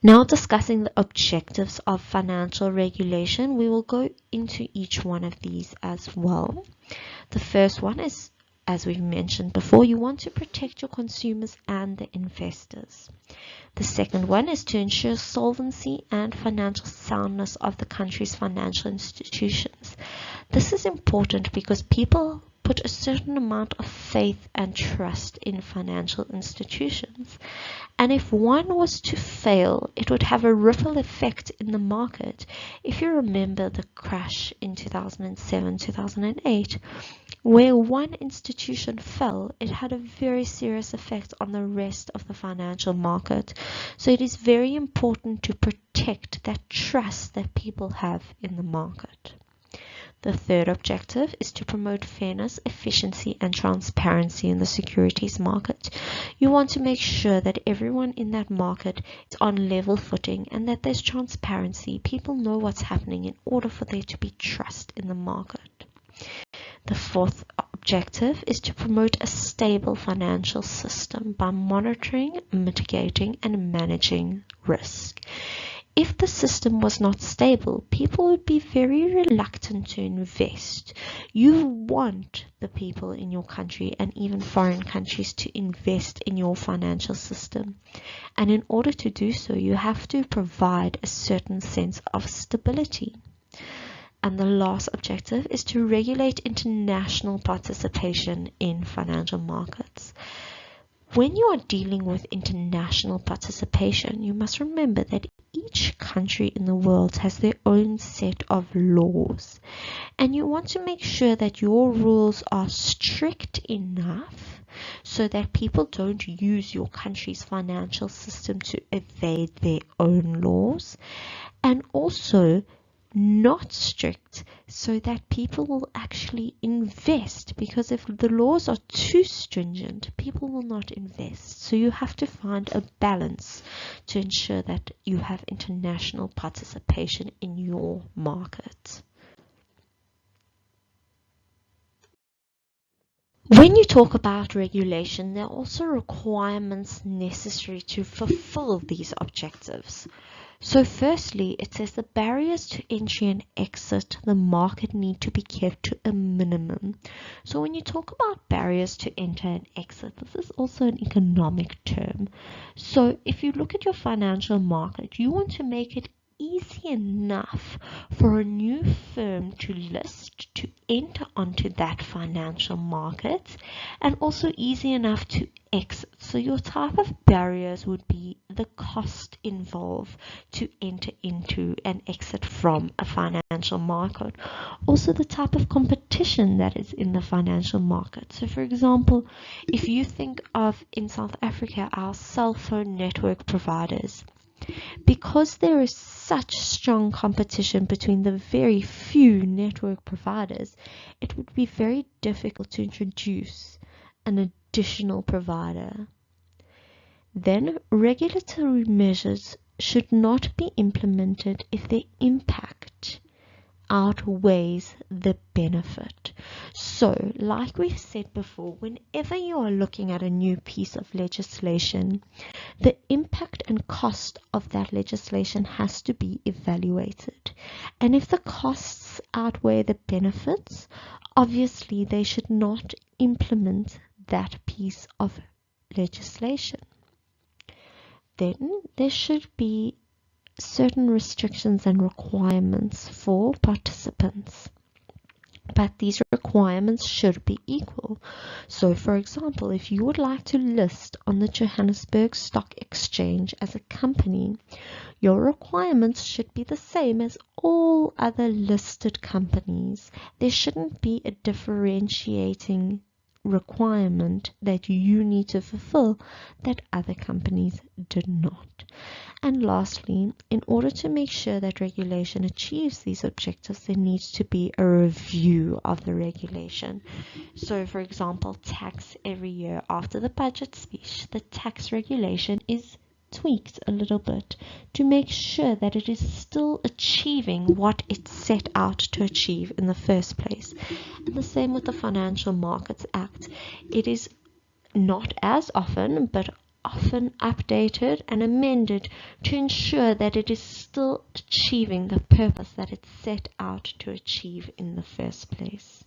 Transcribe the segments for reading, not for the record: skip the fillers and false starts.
Now discussing the objectives of financial regulation, we will go into each one of these as well. The first one is, as we've mentioned before, you want to protect your consumers and the investors. The second one is to ensure solvency and financial soundness of the country's financial institutions. This is important because people put a certain amount of faith and trust in financial institutions. And if one was to fail, it would have a ripple effect in the market. If you remember the crash in 2007-2008, where one institution fell, it had a very serious effect on the rest of the financial market. So it is very important to protect that trust that people have in the market. The third objective is to promote fairness, efficiency, and transparency in the securities market. You want to make sure that everyone in that market is on level footing and that there's transparency. People know what's happening in order for there to be trust in the market. The fourth objective is to promote a stable financial system by monitoring, mitigating, and managing risk. If the system was not stable, people would be very reluctant to invest. You want the people in your country and even foreign countries to invest in your financial system. And in order to do so, you have to provide a certain sense of stability. And the last objective is to regulate international participation in financial markets. When you are dealing with international participation, you must remember that each country in the world has their own set of laws, and you want to make sure that your rules are strict enough so that people don't use your country's financial system to evade their own laws, and also not strict so that people will actually invest, because if the laws are too stringent, people will not invest. So you have to find a balance to ensure that you have international participation in your market. When you talk about regulation, there are also requirements necessary to fulfill these objectives. So firstly, it says the barriers to entry and exit the market need to be kept to a minimum. So when you talk about barriers to enter and exit, this is also an economic term. So if you look at your financial market, you want to make it easy enough for a new firm to list, to enter onto that financial market, and also easy enough to exit. So your type of barriers would be the cost involved to enter into and exit from a financial market. Also the type of competition that is in the financial market. So for example, if you think of in South Africa, our cell phone network providers, because there is such strong competition between the very few network providers, it would be very difficult to introduce an additional provider. Then, regulatory measures should not be implemented if their impact outweighs the benefit. So, like we've said before, whenever you are looking at a new piece of legislation, the impact and cost of that legislation has to be evaluated. And if the costs outweigh the benefits, obviously they should not implement that piece of legislation. Then there should be certain restrictions and requirements for participants, but these requirements should be equal. So for example, if you would like to list on the Johannesburg Stock Exchange as a company, your requirements should be the same as all other listed companies. There shouldn't be a differentiating requirement that you need to fulfill that other companies did not. And lastly, in order to make sure that regulation achieves these objectives, there needs to be a review of the regulation. So for example, tax every year after the budget speech, the tax regulation is tweaked a little bit to make sure that it is still achieving what it set out to achieve in the first place. And the same with the Financial Markets Act. It is not as often, but often updated and amended to ensure that it is still achieving the purpose that it set out to achieve in the first place.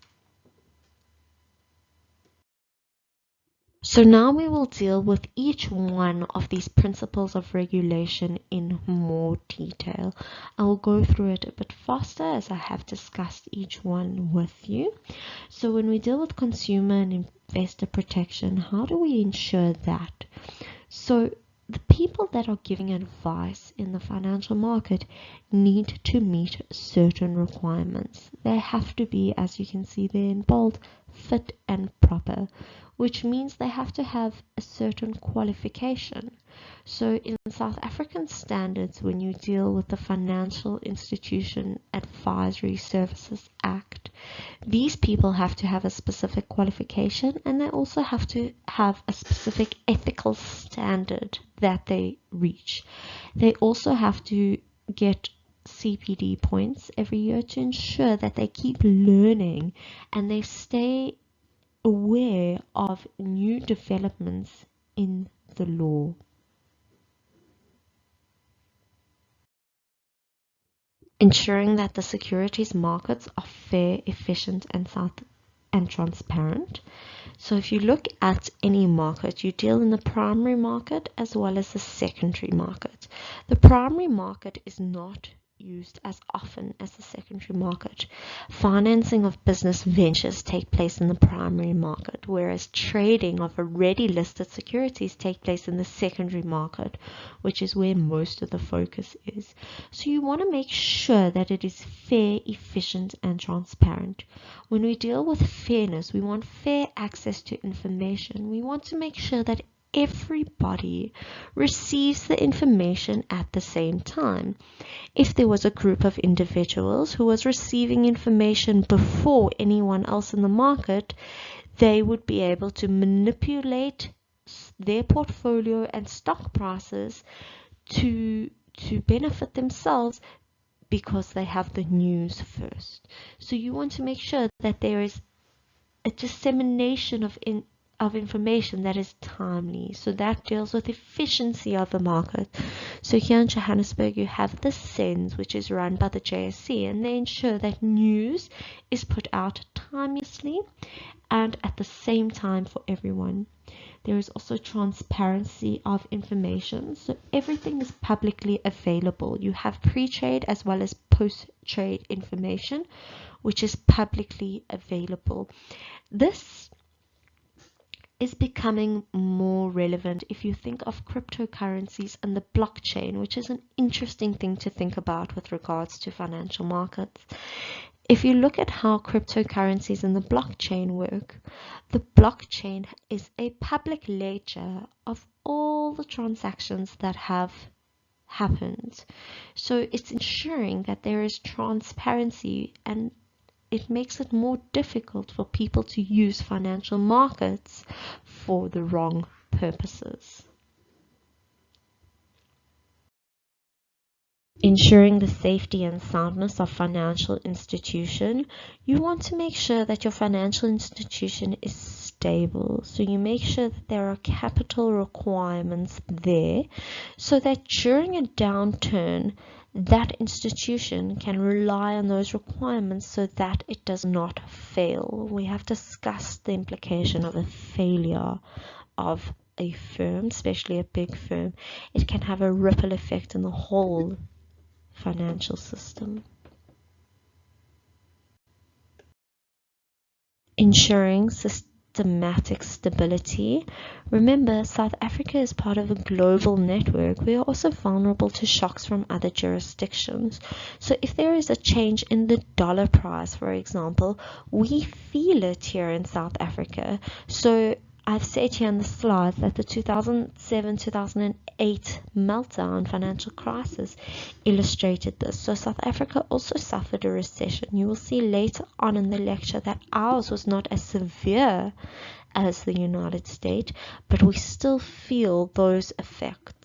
So now we will deal with each one of these principles of regulation in more detail. I will go through it a bit faster as I have discussed each one with you. So when we deal with consumer and investor protection, how do we ensure that? So the people that are giving advice in the financial market need to meet certain requirements. They have to be, as you can see there in bold, fit and proper, which means they have to have a certain qualification. So in South African standards, when you deal with the Financial Institution Advisory Services Act, these people have to have a specific qualification, and they also have to have a specific ethical standard that they reach. They also have to get CPD points every year to ensure that they keep learning and they stay aware of new developments in the law. Ensuring that the securities markets are fair, efficient, and transparent. So if you look at any market, you deal in the primary market as well as the secondary market. The primary market is not used as often as the secondary market. Financing of business ventures take place in the primary market, whereas trading of already listed securities take place in the secondary market, which is where most of the focus is. So you want to make sure that it is fair, efficient, and transparent. When we deal with fairness, we want fair access to information. We want to make sure that everybody receives the information at the same time. If there was a group of individuals who was receiving information before anyone else in the market, they would be able to manipulate their portfolio and stock prices to benefit themselves because they have the news first. So you want to make sure that there is a dissemination of information that is timely. So that deals with efficiency of the market. So here in Johannesburg, you have the SENS, which is run by the JSE, and they ensure that news is put out timelessly and at the same time for everyone. There is also transparency of information. So everything is publicly available. You have pre-trade as well as post-trade information, which is publicly available. This is becoming more relevant if you think of cryptocurrencies and the blockchain, which is an interesting thing to think about with regards to financial markets. If you look at how cryptocurrencies and the blockchain work, the blockchain is a public ledger of all the transactions that have happened. So it's ensuring that there is transparency, and it makes it more difficult for people to use financial markets for the wrong purposes. Ensuring the safety and soundness of financial institution, you want to make sure that your financial institution is stable. So you make sure that there are capital requirements there so that during a downturn, that institution can rely on those requirements so that it does not fail. We have discussed the implication of a failure of a firm, especially a big firm. It can have a ripple effect in the whole financial system. Ensuring systematic stability. Remember, South Africa is part of a global network. We are also vulnerable to shocks from other jurisdictions. So if there is a change in the dollar price, for example, we feel it here in South Africa. So I've said here on the slides that the 2007-2008 meltdown financial crisis illustrated this. So South Africa also suffered a recession. You will see later on in the lecture that ours was not as severe as the United States, but we still feel those effects.